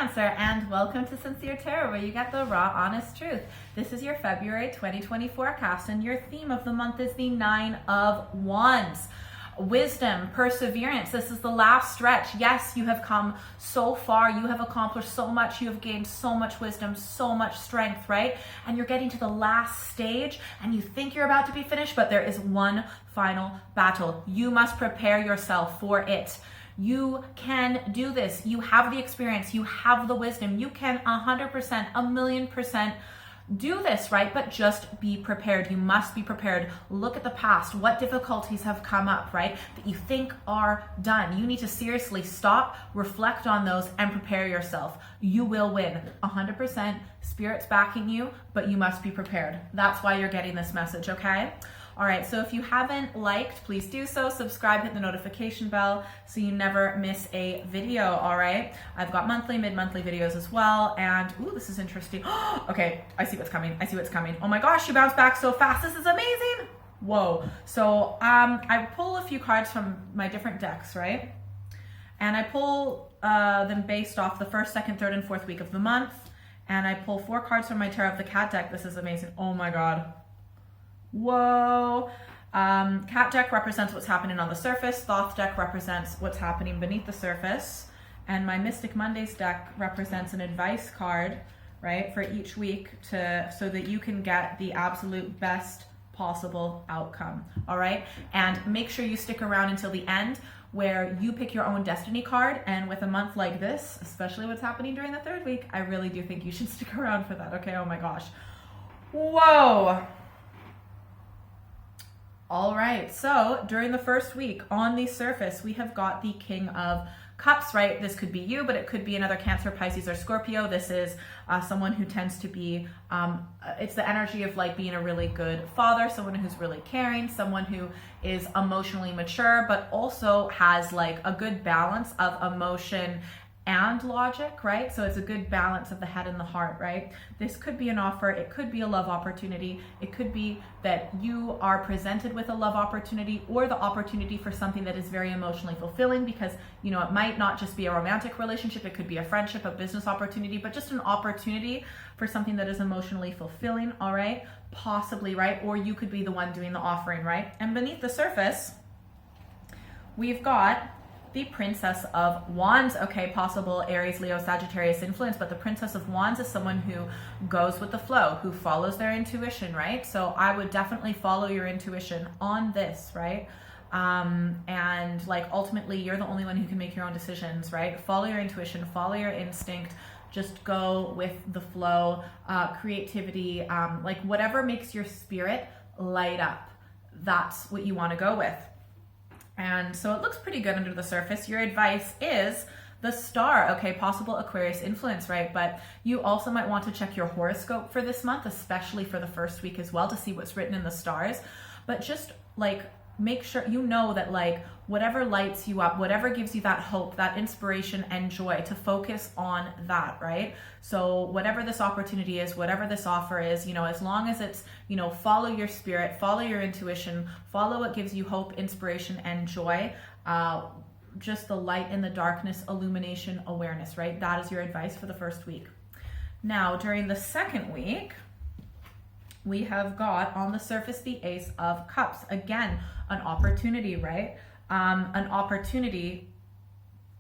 Cancer, and welcome to Sincere Tarot, where you get the raw, honest truth. This is your February 2020 forecast, and your theme of the month is the Nine of Wands. Wisdom, perseverance. This is the last stretch. Yes, you have come so far. You have accomplished so much. You have gained so much wisdom, so much strength, right? And you're getting to the last stage and you think you're about to be finished, but there is one final battle. You must prepare yourself for it. You can do this. You have the experience. You have the wisdom. You can 100%, 1,000,000% do this, right? But just be prepared. You must be prepared. Look at the past. What difficulties have come up, right? That you think are done. You need to seriously stop, reflect on those, and prepare yourself. You will win. 100%. Spirit's backing you, but you must be prepared. That's why you're getting this message, okay? All right, so if you haven't liked, please do so. Subscribe, hit the notification bell so you never miss a video, all right? I've got monthly, mid-monthly videos as well, and ooh, this is interesting. Okay, I see what's coming. I see what's coming. Oh my gosh, you bounced back so fast. This is amazing. Whoa. So I pull a few cards from my different decks, right? And I pull them based off the first, second, third, and fourth week of the month. And I pull 4 cards from my Tarot of the Cat deck. This is amazing. Oh my God. Whoa. Cat deck represents what's happening on the surface. Thoth deck represents what's happening beneath the surface. And my Mystic Mondays deck represents an advice card, right, for each week so that you can get the absolute best possible outcome. All right. And make sure you stick around until the end, where you pick your own destiny card. And with a month like this, especially what's happening during the 3rd week, I really do think you should stick around for that. Okay. Oh my gosh. Whoa. All right, so during the 1st week on the surface, we have got the King of Cups, right? This could be you, but it could be another Cancer, Pisces, or Scorpio. This is someone who tends to be, it's the energy of like being a really good father, someone who's really caring, someone who is emotionally mature, but also has like a good balance of emotion and logic, right? So it's a good balance of the head and the heart, right? This could be an offer. It could be a love opportunity. It could be that you are presented with a love opportunity or the opportunity for something that is very emotionally fulfilling, because, you know, it might not just be a romantic relationship. It could be a friendship, a business opportunity, but just an opportunity for something that is emotionally fulfilling, all right? Possibly, right? Or you could be the one doing the offering, right? And beneath the surface, we've got the Princess of Wands. Okay, possible Aries, Leo, Sagittarius influence, but the Princess of Wands is someone who goes with the flow, who follows their intuition, right? So I would definitely follow your intuition on this, right? And like ultimately you're the only one who can make your own decisions, right? Follow your intuition, follow your instinct, just go with the flow, creativity, like whatever makes your spirit light up, that's what you want to go with. And so it looks pretty good under the surface. Your advice is the Star. Okay, possible Aquarius influence, right? But you also might want to check your horoscope for this month, especially for the 1st week as well, to see what's written in the stars. But just like make sure you know that like whatever lights you up, whatever gives you that hope, that inspiration and joy, to focus on that, right? So whatever this opportunity is, whatever this offer is, you know, as long as it's, you know, follow your spirit, follow your intuition, follow what gives you hope, inspiration, and joy. Just the light in the darkness, illumination, awareness, right? That is your advice for the 1st week. Now, during the 2nd week, we have got on the surface the Ace of Cups. Again, an opportunity, right? An opportunity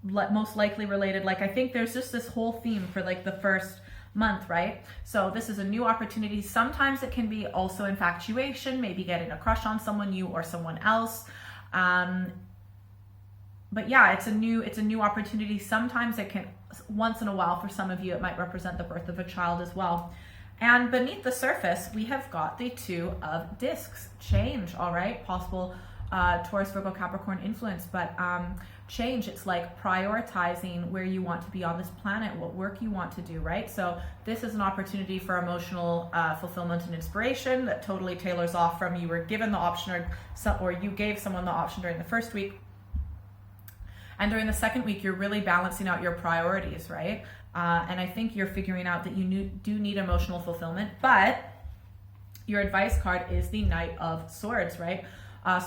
most likely related. Like I think there's just this whole theme for like the 1st month, right? So this is a new opportunity. Sometimes it can be also infatuation, maybe getting a crush on someone, you or someone else. But yeah, it's a new opportunity. Sometimes it can, once in a while for some of you, it might represent the birth of a child as well. And beneath the surface, we have got the 2 of Discs. Change, all right? Possible Taurus, Virgo, Capricorn influence, but change, it's like prioritizing where you want to be on this planet, what work you want to do, right? So this is an opportunity for emotional fulfillment and inspiration that totally tailors off from you were given the option or you gave someone the option during the 1st week. And during the 2nd week, you're really balancing out your priorities, right? And I think you're figuring out that you do need emotional fulfillment, but your advice card is the Knight of Swords, right?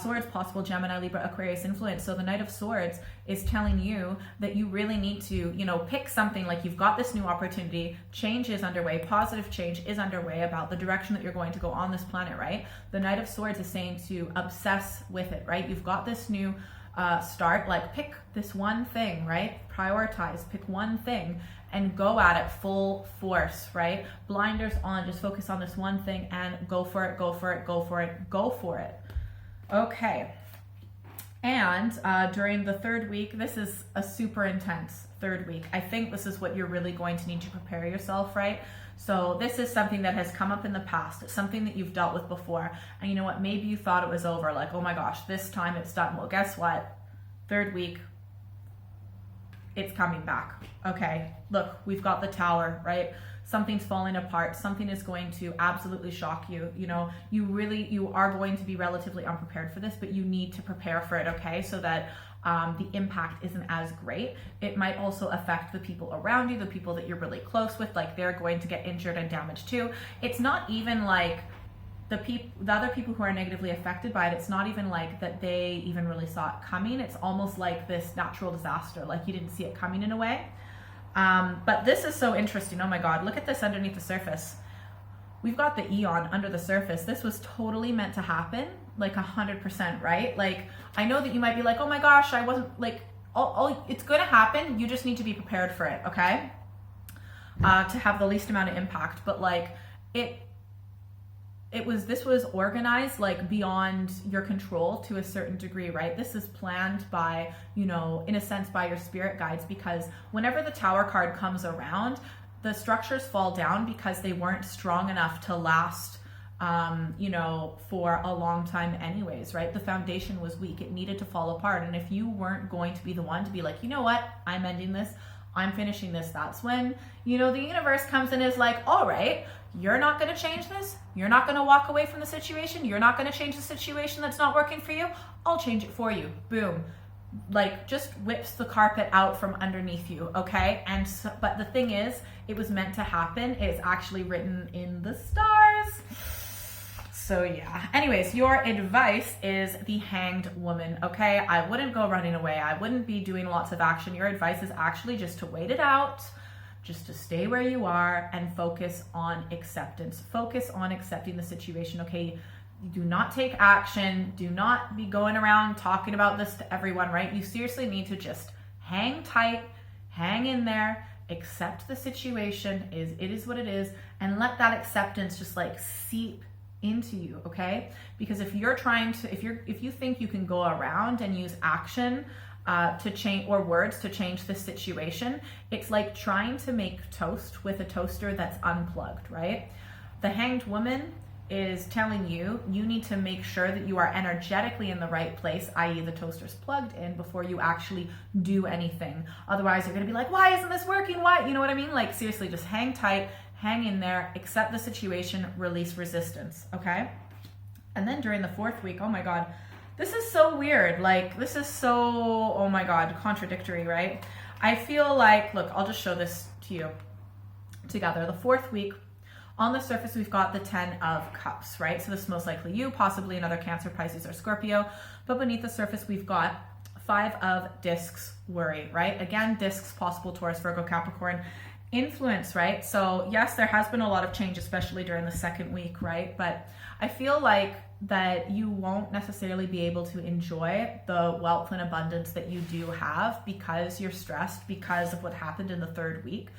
Swords, possible Gemini, Libra, Aquarius influence. So the Knight of Swords is telling you that you really need to, pick something. Like, you've got this new opportunity, change is underway, positive change is underway about the direction that you're going to go on this planet, right? The Knight of Swords is saying to obsess with it, right? You've got this new start, like pick this one thing, right? Prioritize, pick one thing and go at it full force, right? Blinders on, just focus on this one thing and go for it, go for it, go for it, go for it. Okay. And during the third week, this is a super intense third week. I think this is what you're really going to need to prepare yourself, right? So this is something that has come up in the past. It's something that you've dealt with before. And you know what? Maybe you thought it was over. Like, oh my gosh, this time it's done. Well, guess what? Third week, it's coming back. Okay, look, we've got the Tower, right? Something's falling apart. Something is going to absolutely shock you. You are going to be relatively unprepared for this, but you need to prepare for it, okay? So that the impact isn't as great. It might also affect the people around you, the people that you're really close with, like they're going to get injured and damaged too. It's not even like the other people who are negatively affected by it, it's not even like that they even really saw it coming. It's almost like this natural disaster, like you didn't see it coming in a way. But this is so interesting. Oh my God, look at this underneath the surface. We've got the Eon under the surface. This was totally meant to happen, like 100%, right? Like, I know that you might be like, oh my gosh, I wasn't like, it's going to happen. You just need to be prepared for it, okay? To have the least amount of impact. But like, this was organized like beyond your control to a certain degree, right? This is planned by, in a sense, by your spirit guides, because whenever the Tower card comes around, the structures fall down because they weren't strong enough to last, for a long time anyways, right? The foundation was weak. It needed to fall apart. And if you weren't going to be the one to be like, you know what, I'm ending this, I'm finishing this, that's when, the universe comes in and is like, all right, you're not going to change this. You're not going to walk away from the situation. You're not going to change the situation that's not working for you. I'll change it for you. Boom. Like, just whips the carpet out from underneath you, okay? And so, but the thing is, it was meant to happen. It's actually written in the stars. So yeah. Anyways, your advice is the Hanged Woman, okay? I wouldn't go running away. I wouldn't be doing lots of action. Your advice is actually just to wait it out, just to stay where you are and focus on acceptance. Focus on accepting the situation, okay? Do not take action. Do not be going around talking about this to everyone, right? You seriously need to just hang tight, hang in there, accept the situation, it is what it is, and let that acceptance just like seep into you, okay? Because if you're trying to, if you think you can go around and use action to change, or words to change the situation, it's like trying to make toast with a toaster that's unplugged, right? The Hanged Woman is telling you, you need to make sure that you are energetically in the right place, i.e. the toaster's plugged in, before you actually do anything. Otherwise, you're gonna be like, why isn't this working? Why? You know what I mean? Like, seriously, just hang tight, hang in there, accept the situation, release resistance, okay? And then during the fourth week, oh my God, this is so weird. Like, this is so, oh my God, contradictory, right? I feel like, look, I'll just show this to you together. The fourth week, on the surface, we've got the 10 of Cups, right? So this is most likely you, possibly another Cancer, Pisces, or Scorpio. But beneath the surface, we've got 5 of Discs, Worry, right? Again, Discs, possible Taurus, Virgo, Capricorn influence, right? So yes, there has been a lot of change, especially during the second week, right? But I feel like that you won't necessarily be able to enjoy the wealth and abundance that you do have because you're stressed because of what happened in the third week.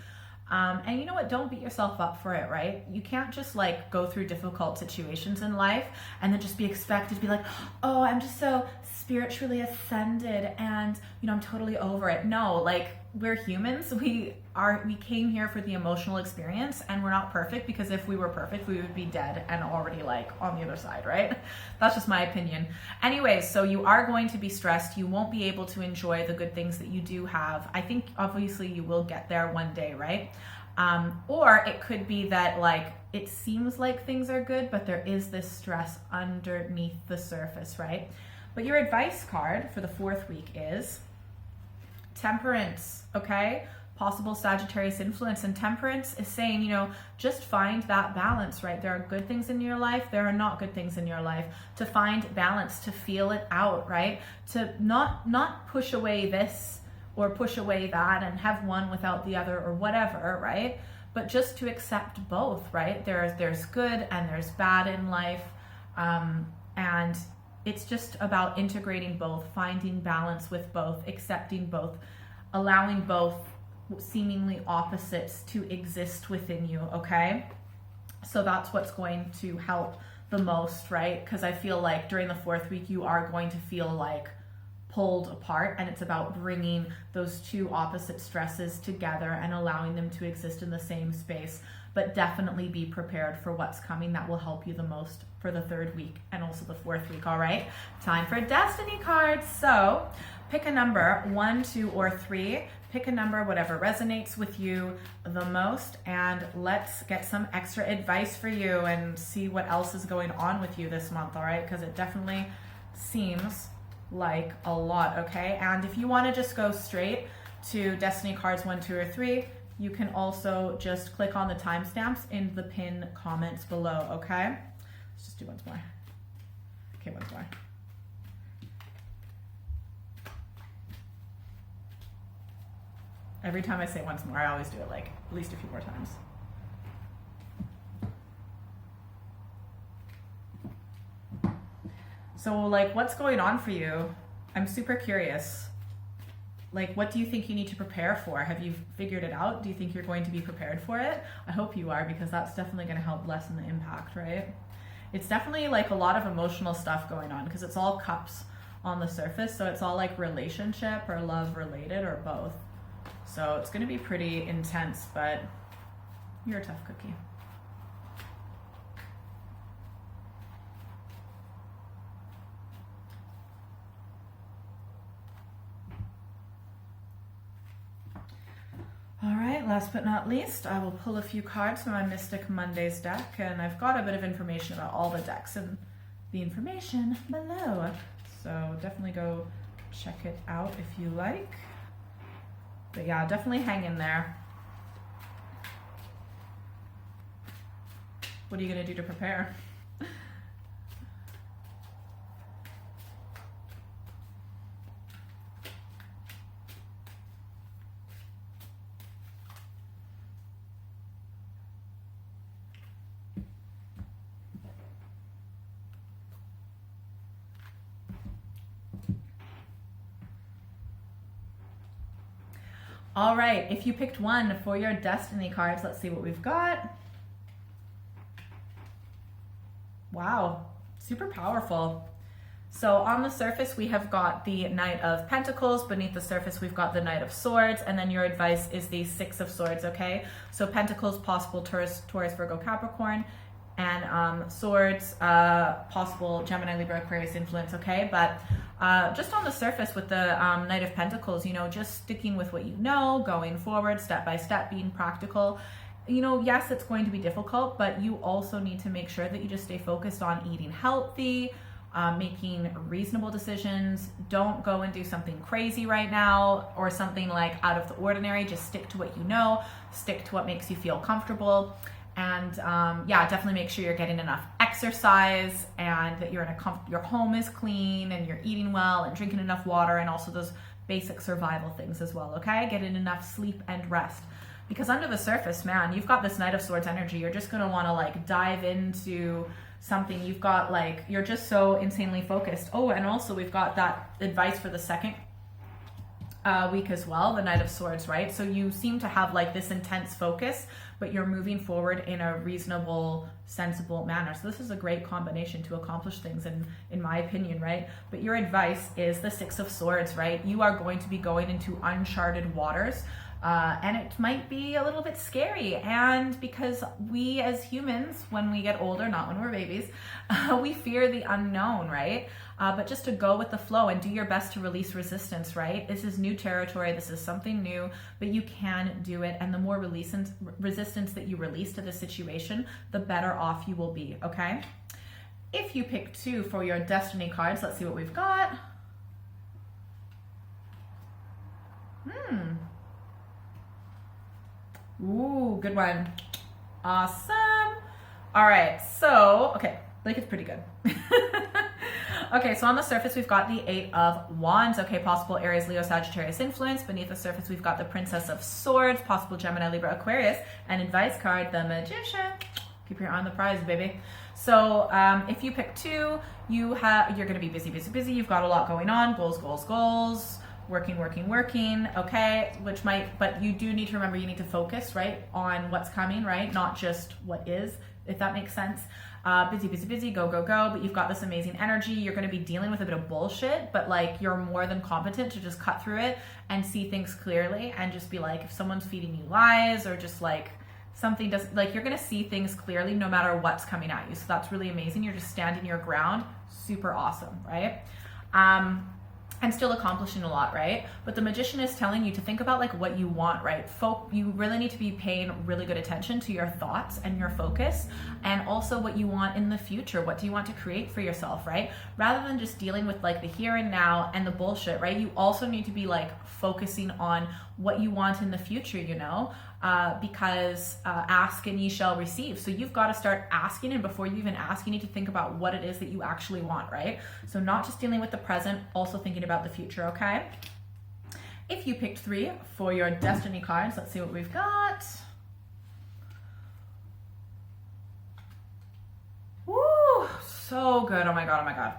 And you know what? Don't beat yourself up for it, right? You can't just like go through difficult situations in life and then just be expected to be like, oh, I'm just so spiritually ascended and, I'm totally over it. No, like, we're humans. We came here for the emotional experience, and we're not perfect, because if we were perfect, we would be dead and already like on the other side, right? That's just my opinion. Anyways, so you are going to be stressed. You won't be able to enjoy the good things that you do have. I think obviously you will get there one day, right? Or it could be that like, it seems like things are good, but there is this stress underneath the surface, right? But your advice card for the fourth week is Temperance, okay? possible Sagittarius influence. And Temperance is saying, you know, just find that balance, right? There are good things in your life, there are not good things in your life. To find balance, to feel it out, right? To not push away this or push away that and have one without the other or whatever, right? But just to accept both, right? There's good and there's bad in life. And it's just about integrating both, finding balance with both, accepting both, allowing both seemingly opposites to exist within you, okay? So that's what's going to help the most, right? Because I feel like during the 4th week, you are going to feel like pulled apart, and it's about bringing those two opposite stresses together and allowing them to exist in the same space. But definitely be prepared for what's coming. That will help you the most for the 3rd week and also the 4th week. All right, time for destiny cards. So pick a number, 1, 2, or 3. Pick a number, whatever resonates with you the most, and let's get some extra advice for you and see what else is going on with you this month. All right, because it definitely seems like a lot. Okay, and if you want to just go straight to destiny cards 1, 2, or 3, you can also just click on the timestamps in the pinned comments below. Okay, let's just do once more. Okay, once more. Every time I say once more, I always do it like at least a few more times. So like, what's going on for you? I'm super curious. Like, what do you think you need to prepare for? Have you figured it out? Do you think you're going to be prepared for it? I hope you are, because that's definitely going to help lessen the impact, right? It's definitely like a lot of emotional stuff going on because it's all cups on the surface. So it's all like relationship or love related or both. So it's going to be pretty intense, but you're a tough cookie. All right, last but not least, I will pull a few cards from my Mystic Mondays deck, and I've got a bit of information about all the decks and the information below. So definitely go check it out if you like. But yeah, definitely hang in there. What are you gonna do to prepare? All right, if you picked 1 for your destiny cards, let's see what we've got. Wow, super powerful. So on the surface, we have got the Knight of Pentacles. Beneath the surface, we've got the Knight of Swords. And then your advice is the 6 of Swords, okay? So Pentacles, possible Taurus, Virgo, Capricorn. And Swords, possible Gemini, Libra, Aquarius influence, okay? But just on the surface with the Knight of Pentacles, you know, just sticking with what you know, going forward, step by step, being practical. You know, yes, it's going to be difficult, but you also need to make sure that you just stay focused on eating healthy, making reasonable decisions. Don't go and do something crazy right now or something like out of the ordinary. Just stick to what you know, stick to what makes you feel comfortable. And yeah, definitely make sure you're getting enough exercise and that you're in your home is clean and you're eating well and drinking enough water, and also those basic survival things as well, okay? Getting enough sleep and rest. Because under the surface, man, you've got this Knight of Swords energy. You're just going to want to like dive into something. You've got like, you're just so insanely focused. Oh, and also we've got that advice for the 2nd week as well, the Knight of Swords, right? So you seem to have like this intense focus, but you're moving forward in a reasonable, sensible manner. So this is a great combination to accomplish things in my opinion, right? But your advice is the 6 of Swords, right? You are going to be going into uncharted waters. And it might be a little bit scary. And because we as humans, when we get older, not when we're babies, we fear the unknown, right? But just to go with the flow and do your best to release resistance, right? This is new territory. This is something new, but you can do it. And the more resistance that you release to the situation, the better off you will be, okay? If you pick 2 for your destiny cards, let's see what we've got. Ooh, good one. Awesome. All right, so, okay, like it's pretty good. Okay, so on the surface, we've got the Eight of Wands. Okay, possible Aries, Leo, Sagittarius influence. Beneath the surface, we've got the Princess of Swords, possible Gemini, Libra, Aquarius, and advice card, the Magician. Keep your eye on the prize, baby. So if you pick two, you're going to be busy, busy, busy. You've got a lot going on, goals, goals, goals. Working, okay, but you do need to remember you need to focus, right, on what's coming, right, not just what is, if that makes sense. Busy, busy, busy, go, go, go, but you've got this amazing energy. You're going to be dealing with a bit of bullshit, but like you're more than competent to just cut through it and see things clearly and just be like, if someone's feeding you lies or just like something doesn't, like you're going to see things clearly no matter what's coming at you. So that's really amazing. You're just standing your ground. Super awesome, right? And still accomplishing a lot, right? But the Magician is telling you to think about like what you want, right? You really need to be paying really good attention to your thoughts and your focus, and also what you want in the future. What do you want to create for yourself, right? Rather than just dealing with like the here and now and the bullshit, right? You also need to be like focusing on what you want in the future, you know? Because ask and ye shall receive. So you've got to start asking, and before you even ask, you need to think about what it is that you actually want, right? So not just dealing with the present, also thinking about the future, okay? If you picked 3 for your destiny cards, let's see what we've got. Woo, so good. Oh my God, oh my God.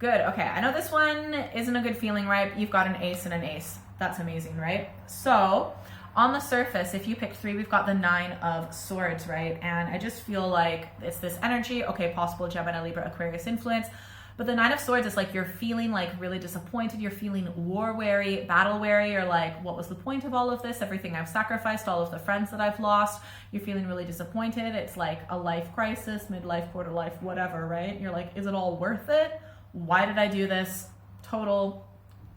Good, okay, I know this one isn't a good feeling, right? You've got an ace and an ace. That's amazing, right? So on the surface, if you pick 3, we've got the 9 of Swords, right? And I just feel like it's this energy, okay, possible Gemini, Libra, Aquarius influence. But the 9 of Swords is like you're feeling like really disappointed. You're feeling war weary, battle weary, or like, what was the point of all of this? Everything I've sacrificed, all of the friends that I've lost. You're feeling really disappointed. It's like a life crisis, midlife, quarter life, whatever, right? You're like, is it all worth it? Why did I do this? Total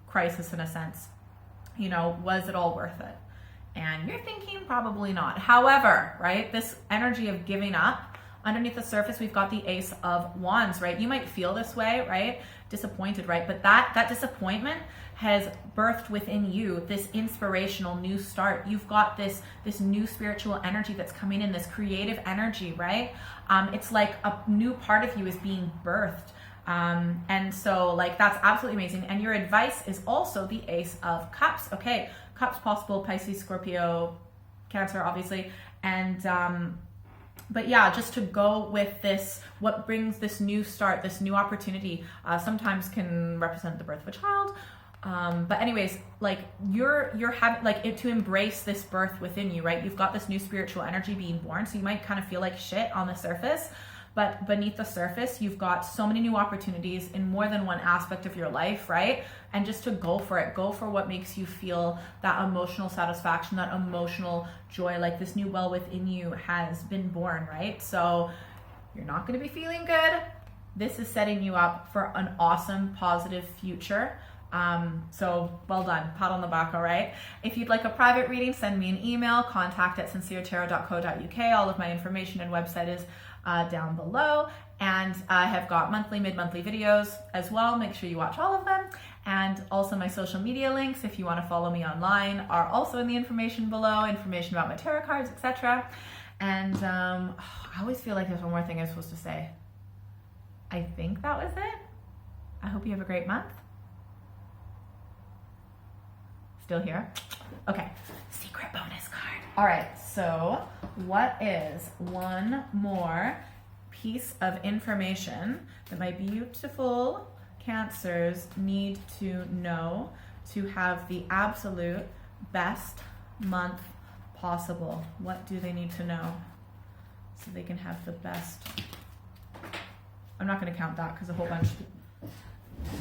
crisis in a sense. You know, was it all worth it? And you're thinking probably not. However, right, this energy of giving up, underneath the surface, we've got the Ace of Wands, right? You might feel this way, right? Disappointed, right? But that disappointment has birthed within you this inspirational new start. You've got this new spiritual energy that's coming in, this creative energy, right? It's like a new part of you is being birthed. And so like that's absolutely amazing. And your advice is also the Ace of Cups. Okay, Cups possible, Pisces, Scorpio, Cancer, obviously. And but yeah, just to go with this, what brings this new start, this new opportunity, sometimes can represent the birth of a child. But anyways, like you're having like to embrace this birth within you, right? You've got this new spiritual energy being born. So you might kind of feel like shit on the surface, but beneath the surface, you've got so many new opportunities in more than one aspect of your life, right? And just to go for it, go for what makes you feel that emotional satisfaction, that emotional joy, like this new well within you has been born, right? So you're not going to be feeling good. This is setting you up for an awesome, positive future. So well done, pat on the back, all right? If you'd like a private reading, send me an email, contact@sinceretarot.co.uk. All of my information and website is down below, and I have got monthly, mid-monthly videos as well. Make sure you watch all of them. And also my social media links, if you want to follow me online, are also in the information below, information about my tarot cards, etc. And I always feel like there's one more thing I'm supposed to say. I think that was it. I hope you have a great month. Still here? Okay, secret bonus card. All right, so what is one more piece of information that my beautiful Cancers need to know to have the absolute best month possible? What do they need to know so they can have the best? I'm not going to count that because a whole bunch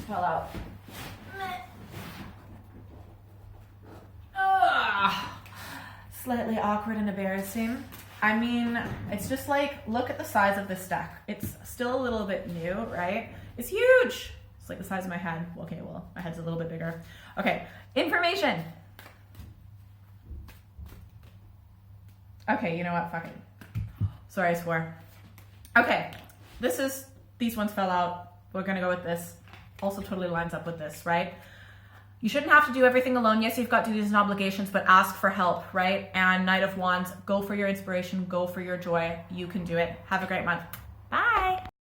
fell out. Slightly awkward and embarrassing. I mean, it's just like, look at the size of this deck. It's still a little bit new, right? It's huge. It's like the size of my head. Okay, well, my head's a little bit bigger. Okay, information. Okay, you know what? Fuck it. Sorry, I swore. Okay, these ones fell out. We're gonna go with this. Also totally lines up with this, right? You shouldn't have to do everything alone. Yes, you've got duties and obligations, but ask for help, right? And Knight of Wands, go for your inspiration, go for your joy. You can do it. Have a great month.